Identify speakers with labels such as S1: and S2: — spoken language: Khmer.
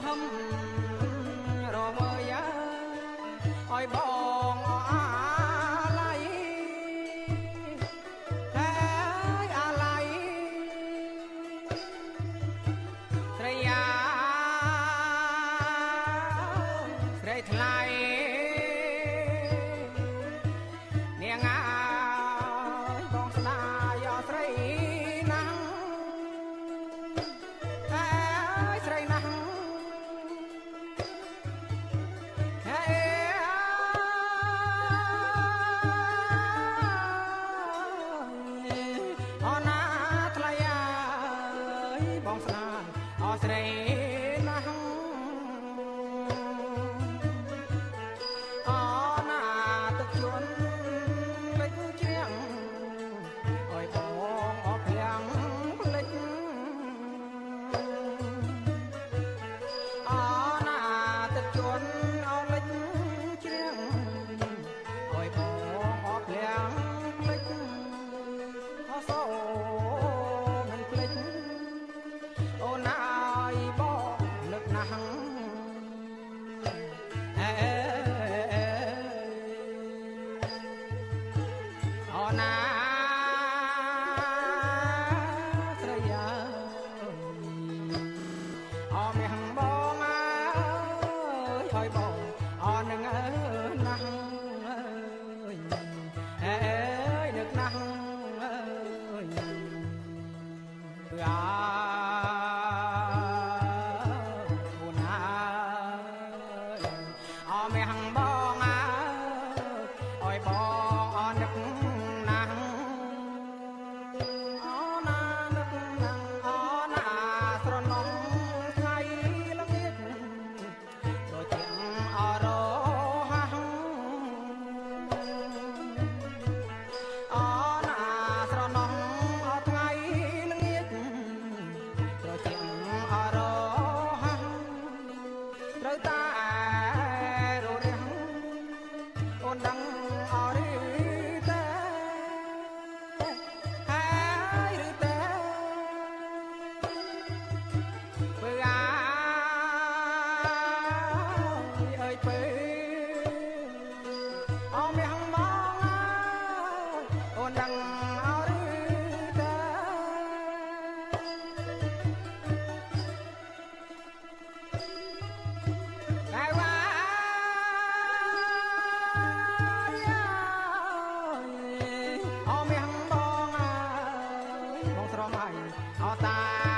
S1: ហឹមរវើយអើយបងអាឡៃហើយអាឡៃស្រីយ៉ាស្រីថ្លៃនាងអើយបងស្ដាយអស្រីណាស់ហើយស្រីណាស់អូណាថ្លៃអើយបងស្ដាយអស្រីណាស់អូណាទឹកជន់លេចជ្រៀងអើយបងអភៀងភ្លេចអូណាទឹកជន់អលេចជ្រៀងអើយបងអភៀងភ្លេចអសូមិនភ្លេចអូណាយបងនឹកណាស់អូណាស្រីអើយអូមាំងបងអើយអើយបងអូនឹងអើណាស់អើយនឹកណាស់អើយអាអូណាអូមាំងបងអើយអើយបងអូនឹកណាស់អូណានឹកណាស់អូណាស្រណំថ្ងៃល្ងាចដូចជាអរហាស់អូណាស្រណំថ្ងៃល្ងាចដូចជាអរហាស់ត្រូវតែររាំងអូនដឹងអរិទេហើយឬទេពើអាយអើយពើអូមាំងបងអើយអូនដឹងអរិទេហើយវ៉ាអូមាំងបងអើយបងស្រមហើយអោតា